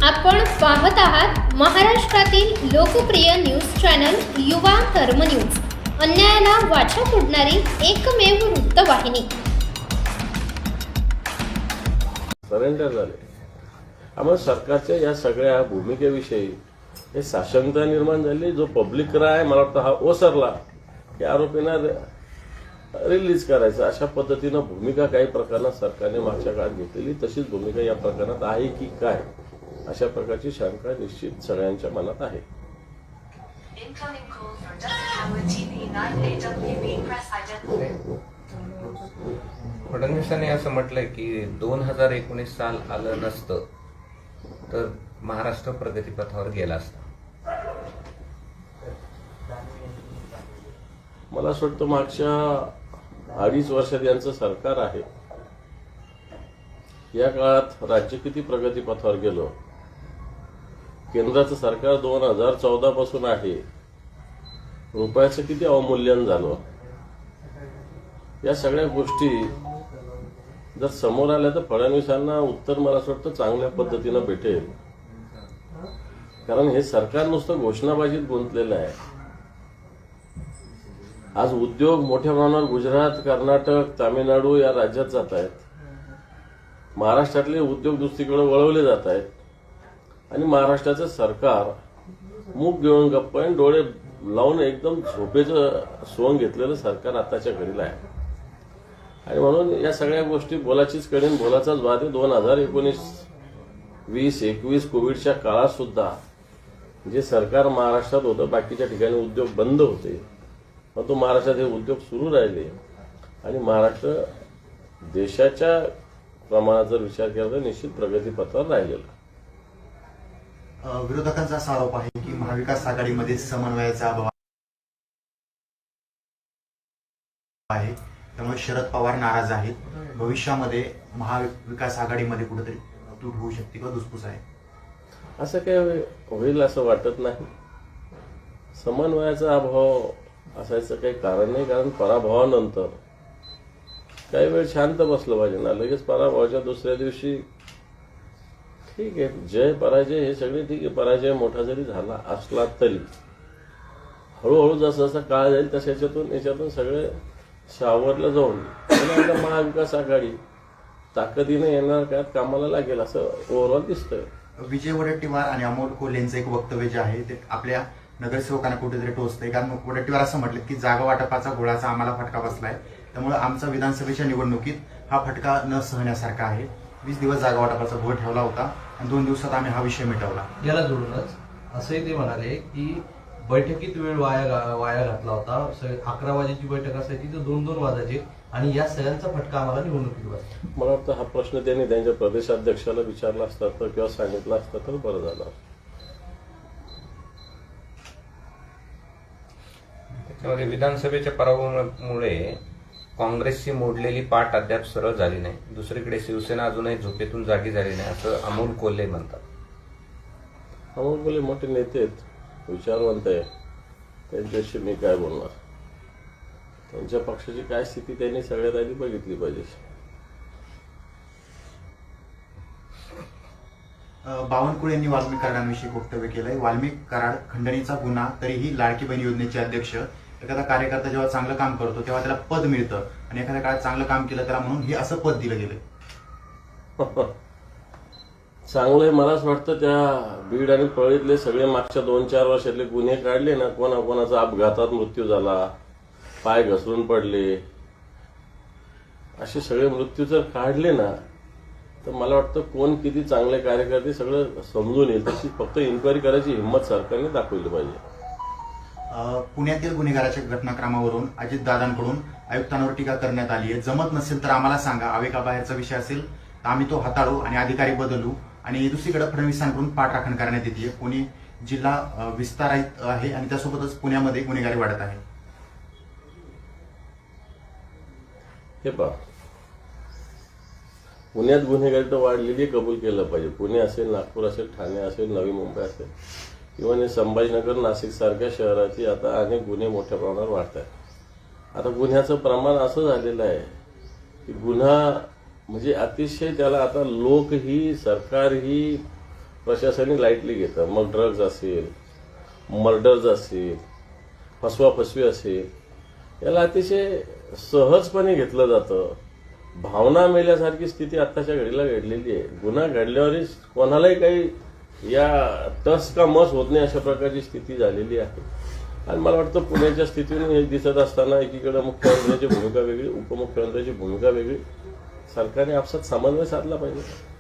आपण पाहत आहात महाराष्ट्रातील लोकप्रिय न्यूज चॅनल युवा कर्म न्यूज, अन्यायाला वाचा फोडणारी एकमेव वृत्तवाहिनी। सरेंडर झाले। आम्हाला सरकारच्या या सगळ्या भूमिकेविषयी हे साशंकता निर्माण झाली। जो पब्लिक राय मला वाटतं हा ओसरला की आरोपींना रिलीज करायचं, अशा पद्धतीनं भूमिका काही प्रकरणात सरकारने मागच्या काळात घेतलेली तशीच भूमिका या प्रकरणात आहे की काय, अशा प्रकारची शंका निश्चित सगळ्यांच्या मनात आहे। फडणवीसांनी असं म्हटलंय की 2019 साल आलं नसतं तर महाराष्ट्र प्रगतीपथावर गेला असता। मला असं वाटतं मागच्या 2.5 वर्षात यांचं सरकार आहे, या काळात राज्य किती प्रगतीपथावर गेलं। केंद्राचं सरकार 2014 पासून आहे, रुपयाचं किती अवमूल्यन झालं। या सगळ्या गोष्टी जर समोर आल्या तर फडणवीसांना उत्तर मला असं वाटतं चांगल्या पद्धतीनं भेटेल, कारण हे सरकार नुसतं घोषणाबाजीत गुंतलेलं आहे। आज उद्योग मोठ्या प्रमाणावर गुजरात, कर्नाटक, तामिळनाडू या राज्यात जात आहेत। महाराष्ट्रातले उद्योग दुसरीकडे वळवले जात आहेत आणि महाराष्ट्राचं सरकार मूग घेऊन गप्प आणि डोळे लावून एकदम झोपेचं सोंग घेतलेलं सरकार आताच्या घडीला आहे। आणि म्हणून या सगळ्या गोष्टी बोलाचीच कडेन बोलाचाच वाद आहे। 2019, 20, 21 कोविडच्या काळात सुद्धा जे सरकार महाराष्ट्रात होतं, बाकीच्या ठिकाणी उद्योग बंद होते, परंतु महाराष्ट्रात हे उद्योग सुरू राहिले आणि महाराष्ट्र देशाच्या प्रमाणात जर विचार केला तर निश्चित प्रगतीपथावर राहिलेला। विरोधकांचा असा आरोप आहे की महाविकास आघाडीमध्ये समन्वयाचा अभाव आहे, त्यामुळे शरद पवार नाराज आहेत। भविष्यामध्ये महाविकास आघाडीमध्ये कुठेतरी तूट होऊ शकते का, धुसफूस आहे? असं काही होईल असं वाटत नाही। समन्वयाचा अभाव असायचं काही कारण नाही, कारण पराभवानंतर काही वेळ शांत बसलं पाहिजे ना। लगेच पराभवाच्या दुसऱ्या दिवशी ठीक आहे, जय पराजय हे सगळे ठीक आहे, पराजय मोठा जरी झाला असला तरी हळूहळू जसं जसा काळ जाईल तसं याच्यातून सगळे सावरलं जाऊन महाविकास आघाडी ताकदीने येणार काळात कामाला लागेल असं ओव्हरऑल दिसतंय। विजय वडेट्टीवार आणि अमोल कोल्हे यांचं एक वक्तव्य जे आहे ते आपल्या नगरसेवकांना कुठेतरी टोचतंय, कारण वडेट्टीवार असं म्हटलं की जागा वाटपाचा घोळाचा आम्हाला फटका बसलाय, त्यामुळे आमचा विधानसभेच्या निवडणुकीत हा फटका न सहण्यासारखा आहे। 20 दिवस जागा वाटपाचा घोळ ठेवला होता आणि 2 दिवसात आम्ही हा विषय मिटवला। याला जोडूनच असंही ते म्हणाले की बैठकीत वेळ वाया घातला होता। 11 वाजेची बैठक असायची तर 2-2 वाजायचे आणि या सगळ्यांचा फटका आम्हाला निवडणुकीत बसला। मला वाटतं हा प्रश्न त्यांनी त्यांच्या प्रदेशाध्यक्षाला विचारला असता तर किंवा सांगितलं असतं तर बरं झालं। त्याच्यामध्ये विधानसभेच्या पराभवामुळे काँग्रेसची मोडलेली पाठ अद्याप सरळ झाली नाही, दुसरीकडे शिवसेना अजूनही झोपेतून जागी झाली नाही असं अमोल कोल्हे म्हणतात। अमोल कोल्हे मोठे नेते आहेत, विचारवंत आहे, त्यांच्याशी मी काय बोलणार। त्यांच्या पक्षाची काय स्थिती त्यांनी सगळ्यात आधी बघितली पाहिजे। बावनकुळे यांनी वाल्मिक कराडांविषयी वक्तव्य केलंय। वाल्मिक कराड खंडणीचा गुन्हा, तरीही लाडकी बहीण योजनेचे अध्यक्ष। एखादा कार्यकर्ता जेव्हा चांगलं काम करतो तेव्हा त्याला पद मिळतं आणि एखाद्या काळात चांगलं काम केलं त्याला म्हणून हे असं पद दिलं गेलं। चांगलंय। मलाच वाटतं त्या बीड आणि पळीतले सगळे मागच्या 2-4 वर्षातले गुन्हे काढले ना, कोणाचा अपघातात मृत्यू झाला, पाय घसरून पडले, असे सगळे मृत्यू जर काढले ना तर मला वाटतं कोण किती चांगले कार्यकर्ते सगळं समजून येईल। तशी फक्त इन्क्वायरी करायची हिंमत सरकारने दाखवली पाहिजे। पुण्यातील गुन्हेगाराच्या घटनाक्रमावरून अजितदादांकडून आयुक्तांवर टीका करण्यात आली आहे। जमत नसेल तर आम्हाला सांगा, आवेगाबाहेरचा विषय असेल तर आम्ही तो हाताळू आणि अधिकारी बदलू। आणि दुसरीकडे फडणवीसांकडून पाठराखण करण्यात येते। पुणे जिल्हा विस्तारित आहे आणि त्यासोबतच पुण्यामध्ये गुन्हेगारी वाढत आहे। हे पहा, पुण्यात गुन्हेगारी तर वाढलेली कबूल केलं पाहिजे। पुणे असेल, नागपूर असेल, ठाणे असेल, नवी मुंबई असेल, इव्हन संभाजीनगर, नाशिक सारख्या शहराची आता अनेक गुन्हे मोठ्या प्रमाणावर वाढत आहेत। आता गुन्ह्याचं प्रमाण असं झालेलं आहे की गुन्हा म्हणजे अतिशय त्याला आता लोकही सरकारही प्रशासनिक लाईटली घेतं. मग ड्रग्ज असेल, मर्डर्स असेल, फसवाफसवी असेल, याला अतिशय सहजपणे घेतलं जातं. भावना मेल्यासारखी स्थिती आत्ताच्या घडीला घडलेली आहे. गुन्हा घडल्यावरही कोणालाही काही या टस का मस होत नाही अशा प्रकारची स्थिती झालेली आहे. आणि मला वाटतं पुण्याच्या स्थितीतून हे दिसत असताना एकीकडे मुख्यमंत्र्यांची भूमिका वेगळी, उपमुख्यमंत्र्यांची भूमिका वेगळी, सरकारने आपसात समन्वय साधला पाहिजे.